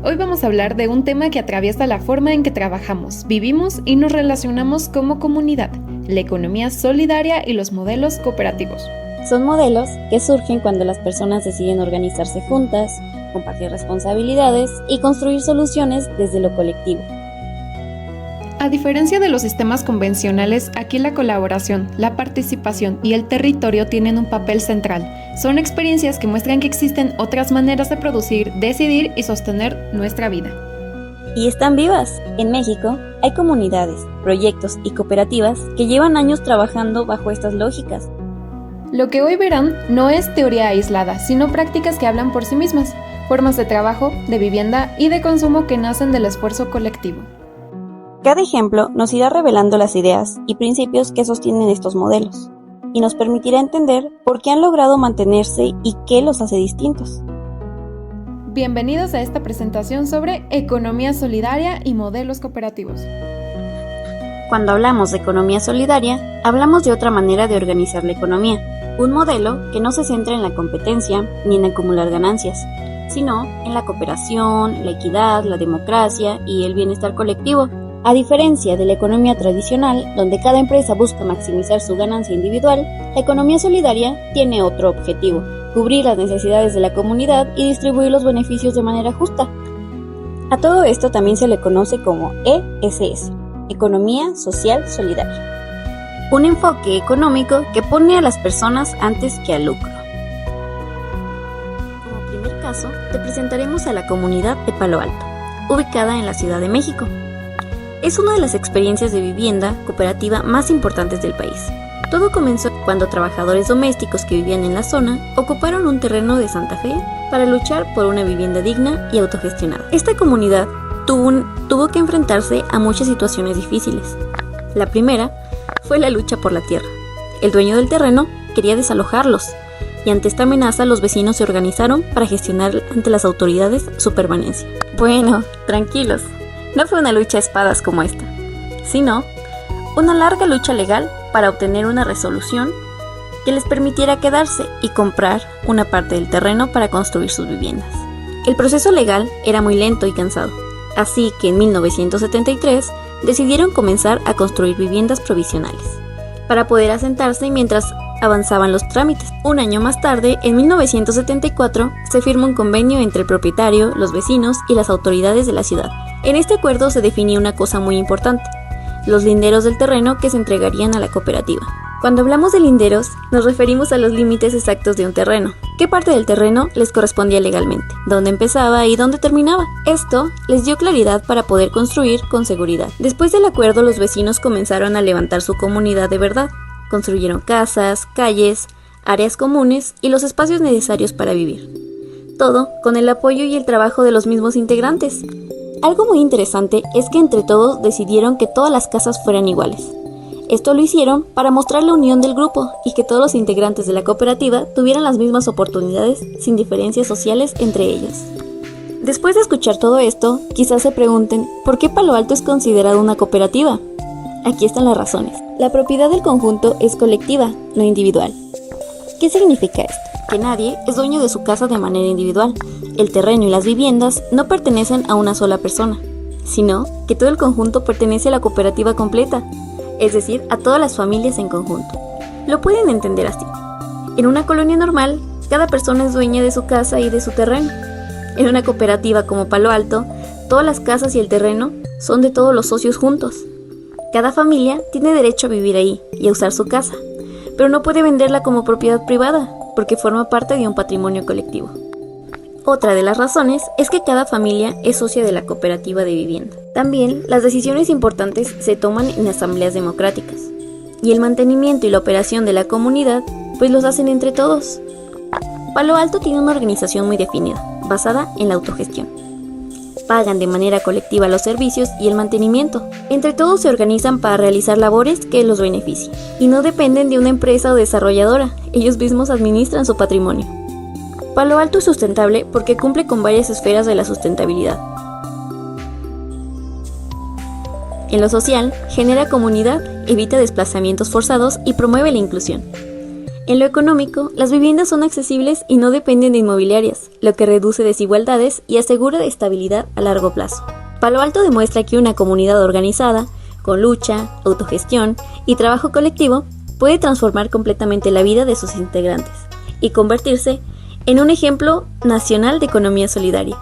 Hoy vamos a hablar de un tema que atraviesa la forma en que trabajamos, vivimos y nos relacionamos como comunidad, la economía solidaria y los modelos cooperativos. Son modelos que surgen cuando las personas deciden organizarse juntas, compartir responsabilidades y construir soluciones desde lo colectivo. A diferencia de los sistemas convencionales, aquí la colaboración, la participación y el territorio tienen un papel central. Son experiencias que muestran que existen otras maneras de producir, decidir y sostener nuestra vida. Y están vivas. En México hay comunidades, proyectos y cooperativas que llevan años trabajando bajo estas lógicas. Lo que hoy verán no es teoría aislada, sino prácticas que hablan por sí mismas, formas de trabajo, de vivienda y de consumo que nacen del esfuerzo colectivo. Cada ejemplo nos irá revelando las ideas y principios que sostienen estos modelos, y nos permitirá entender por qué han logrado mantenerse y qué los hace distintos. Bienvenidos a esta presentación sobre economía solidaria y modelos cooperativos. Cuando hablamos de economía solidaria, hablamos de otra manera de organizar la economía, un modelo que no se centra en la competencia ni en acumular ganancias, sino en la cooperación, la equidad, la democracia y el bienestar colectivo. A diferencia de la economía tradicional, donde cada empresa busca maximizar su ganancia individual, la economía solidaria tiene otro objetivo: cubrir las necesidades de la comunidad y distribuir los beneficios de manera justa. A todo esto también se le conoce como ESS, Economía Social Solidaria, un enfoque económico que pone a las personas antes que al lucro. Como primer caso, te presentaremos a la comunidad de Palo Alto, ubicada en la Ciudad de México. Es una de las experiencias de vivienda cooperativa más importantes del país. Todo comenzó cuando trabajadores domésticos que vivían en la zona ocuparon un terreno de Santa Fe para luchar por una vivienda digna y autogestionada. Esta comunidad tuvo que enfrentarse a muchas situaciones difíciles. La primera fue la lucha por la tierra. El dueño del terreno quería desalojarlos, y ante esta amenaza los vecinos se organizaron para gestionar ante las autoridades su permanencia. Bueno, tranquilos. No fue una lucha a espadas como esta, sino una larga lucha legal para obtener una resolución que les permitiera quedarse y comprar una parte del terreno para construir sus viviendas. El proceso legal era muy lento y cansado, así que en 1973 decidieron comenzar a construir viviendas provisionales para poder asentarse mientras avanzaban los trámites. Un año más tarde, en 1974, se firma un convenio entre el propietario, los vecinos y las autoridades de la ciudad. En este acuerdo se definía una cosa muy importante: los linderos del terreno que se entregarían a la cooperativa. Cuando hablamos de linderos, nos referimos a los límites exactos de un terreno. ¿Qué parte del terreno les correspondía legalmente? ¿Dónde empezaba y dónde terminaba? Esto les dio claridad para poder construir con seguridad. Después del acuerdo, los vecinos comenzaron a levantar su comunidad de verdad. Construyeron casas, calles, áreas comunes y los espacios necesarios para vivir. Todo con el apoyo y el trabajo de los mismos integrantes. Algo muy interesante es que entre todos decidieron que todas las casas fueran iguales. Esto lo hicieron para mostrar la unión del grupo y que todos los integrantes de la cooperativa tuvieran las mismas oportunidades sin diferencias sociales entre ellos. Después de escuchar todo esto, quizás se pregunten, ¿por qué Palo Alto es considerado una cooperativa? Aquí están las razones. La propiedad del conjunto es colectiva, no individual. ¿Qué significa esto? Que nadie es dueño de su casa de manera individual. El terreno y las viviendas no pertenecen a una sola persona, sino que todo el conjunto pertenece a la cooperativa completa, es decir, a todas las familias en conjunto. Lo pueden entender así. En una colonia normal, cada persona es dueña de su casa y de su terreno. En una cooperativa como Palo Alto, todas las casas y el terreno son de todos los socios juntos. Cada familia tiene derecho a vivir ahí y a usar su casa, pero no puede venderla como propiedad privada, porque forma parte de un patrimonio colectivo. Otra de las razones es que cada familia es socia de la cooperativa de vivienda. También las decisiones importantes se toman en asambleas democráticas, y el mantenimiento y la operación de la comunidad pues los hacen entre todos. Palo Alto tiene una organización muy definida, basada en la autogestión. Pagan de manera colectiva los servicios y el mantenimiento. Entre todos se organizan para realizar labores que los beneficien, y no dependen de una empresa o desarrolladora, ellos mismos administran su patrimonio. Palo Alto es sustentable porque cumple con varias esferas de la sustentabilidad. En lo social, genera comunidad, evita desplazamientos forzados y promueve la inclusión. En lo económico, las viviendas son accesibles y no dependen de inmobiliarias, lo que reduce desigualdades y asegura estabilidad a largo plazo. Palo Alto demuestra que una comunidad organizada, con lucha, autogestión y trabajo colectivo, puede transformar completamente la vida de sus integrantes y convertirse en un ejemplo nacional de economía solidaria.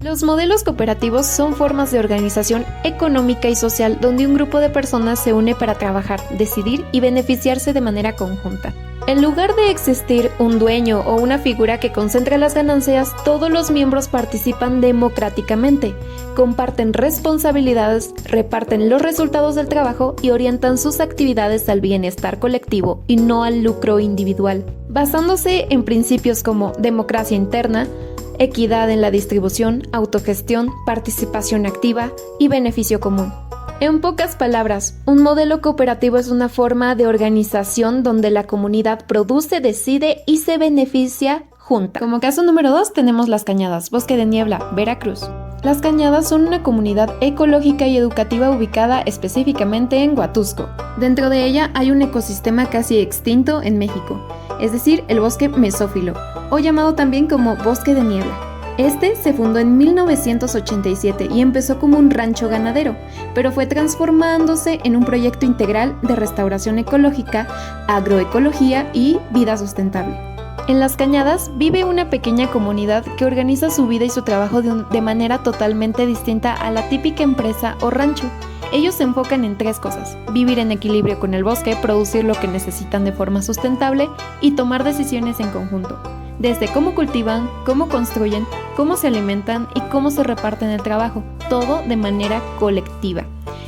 Los modelos cooperativos son formas de organización económica y social donde un grupo de personas se une para trabajar, decidir y beneficiarse de manera conjunta. En lugar de existir un dueño o una figura que concentre las ganancias, todos los miembros participan democráticamente, comparten responsabilidades, reparten los resultados del trabajo y orientan sus actividades al bienestar colectivo y no al lucro individual, basándose en principios como democracia interna, equidad en la distribución, autogestión, participación activa y beneficio común. En pocas palabras, un modelo cooperativo es una forma de organización donde la comunidad produce, decide y se beneficia junta. Como caso número 2 tenemos Las Cañadas, Bosque de Niebla, Veracruz. Las Cañadas son una comunidad ecológica y educativa ubicada específicamente en Huatusco. Dentro de ella hay un ecosistema casi extinto en México, es decir, el bosque mesófilo, o llamado también como Bosque de Niebla. Este se fundó en 1987 y empezó como un rancho ganadero, pero fue transformándose en un proyecto integral de restauración ecológica, agroecología y vida sustentable. En Las Cañadas vive una pequeña comunidad que organiza su vida y su trabajo de manera totalmente distinta a la típica empresa o rancho. Ellos se enfocan en 3 cosas: vivir en equilibrio con el bosque, producir lo que necesitan de forma sustentable y tomar decisiones en conjunto. Desde cómo cultivan, cómo construyen, cómo se alimentan y cómo se reparten el trabajo, todo de manera colectiva.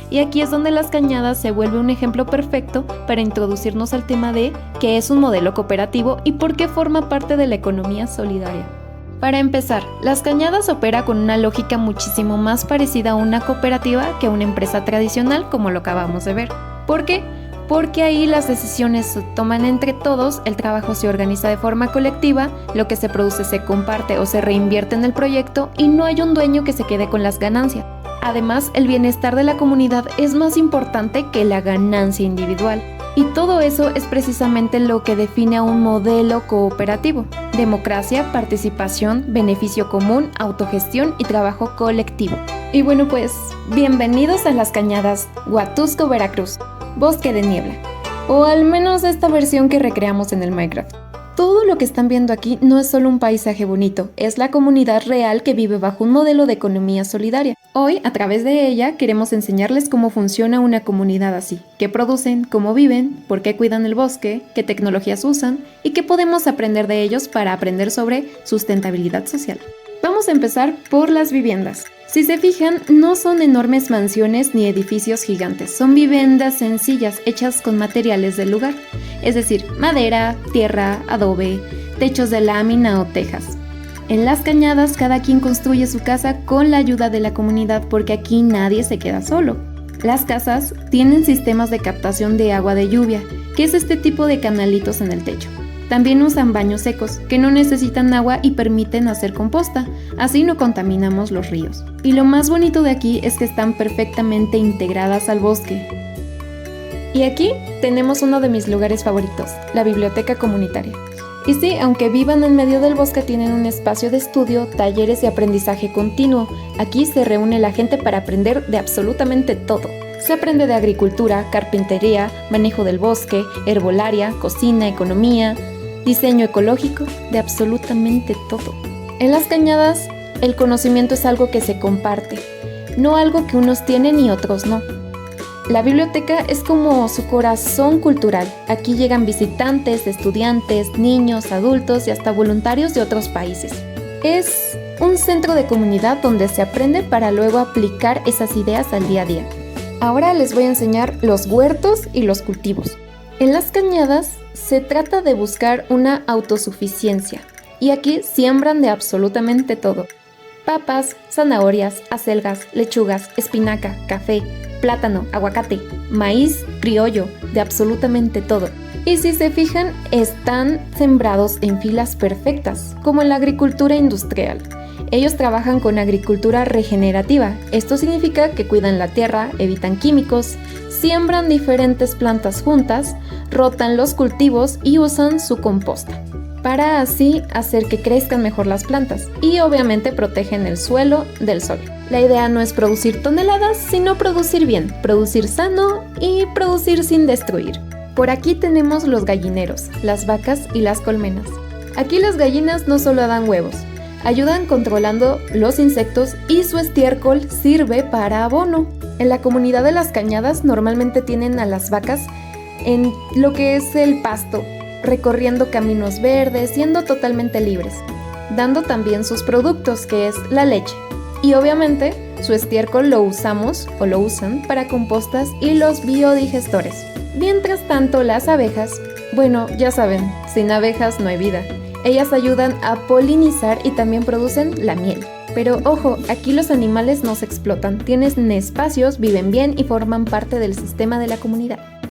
Y aquí es donde Las Cañadas se vuelve un ejemplo perfecto para introducirnos al tema de qué es un modelo cooperativo y por qué forma parte de la economía solidaria. Para empezar, Las Cañadas opera con una lógica muchísimo más parecida a una cooperativa que a una empresa tradicional, como lo acabamos de ver. ¿Por qué? Porque ahí las decisiones se toman entre todos, el trabajo se organiza de forma colectiva, lo que se produce se comparte o se reinvierte en el proyecto y no hay un dueño que se quede con las ganancias. Además, el bienestar de la comunidad es más importante que la ganancia individual. Y todo eso es precisamente lo que define a un modelo cooperativo: democracia, participación, beneficio común, autogestión y trabajo colectivo. Y bueno, pues, bienvenidos a Las Cañadas, Huatusco, Veracruz, Bosque de Niebla, o al menos esta versión que recreamos en el Minecraft. Todo lo que están viendo aquí no es solo un paisaje bonito, es la comunidad real que vive bajo un modelo de economía solidaria. Hoy, a través de ella, queremos enseñarles cómo funciona una comunidad así, qué producen, cómo viven, por qué cuidan el bosque, qué tecnologías usan y qué podemos aprender de ellos para aprender sobre sustentabilidad social. Vamos a empezar por las viviendas. Si se fijan, no son enormes mansiones ni edificios gigantes, son viviendas sencillas hechas con materiales del lugar, es decir, madera, tierra, adobe, techos de lámina o tejas. En Las Cañadas cada quien construye su casa con la ayuda de la comunidad porque aquí nadie se queda solo. Las casas tienen sistemas de captación de agua de lluvia, que es este tipo de canalitos en el techo. También usan baños secos, que no necesitan agua y permiten hacer composta, así no contaminamos los ríos. Y lo más bonito de aquí es que están perfectamente integradas al bosque. Y aquí tenemos uno de mis lugares favoritos, la biblioteca comunitaria. Y sí, aunque vivan en medio del bosque, tienen un espacio de estudio, talleres y aprendizaje continuo. Aquí se reúne la gente para aprender de absolutamente todo. Se aprende de agricultura, carpintería, manejo del bosque, herbolaria, cocina, economía, diseño ecológico, de absolutamente todo. En Las Cañadas, el conocimiento es algo que se comparte, no algo que unos tienen y otros no. La biblioteca es como su corazón cultural. Aquí llegan visitantes, estudiantes, niños, adultos y hasta voluntarios de otros países. Es un centro de comunidad donde se aprende para luego aplicar esas ideas al día a día. Ahora les voy a enseñar los huertos y los cultivos. En Las Cañadas se trata de buscar una autosuficiencia y aquí siembran de absolutamente todo. Papas, zanahorias, acelgas, lechugas, espinaca, café, plátano, aguacate, maíz, criollo, de absolutamente todo. Y si se fijan, están sembrados en filas perfectas, como en la agricultura industrial. Ellos trabajan con agricultura regenerativa. Esto significa que cuidan la tierra, evitan químicos, siembran diferentes plantas juntas, rotan los cultivos y usan su composta, para así hacer que crezcan mejor las plantas y obviamente protegen el suelo del sol. La idea no es producir toneladas, sino producir bien, producir sano y producir sin destruir. Por aquí tenemos los gallineros, las vacas y las colmenas. Aquí las gallinas no solo dan huevos, ayudan controlando los insectos y su estiércol sirve para abono. En la comunidad de las cañadas normalmente tienen a las vacas en lo que es el pasto, recorriendo caminos verdes, siendo totalmente libres, dando también sus productos, que es la leche. Y obviamente su estiércol lo usamos o lo usan para compostas y los biodigestores. Mientras tanto, las abejas, bueno, ya saben, sin abejas no hay vida. Ellas ayudan a polinizar y también producen la miel. Pero ojo, aquí los animales no se explotan, tienen espacios, viven bien y forman parte del sistema de la comunidad.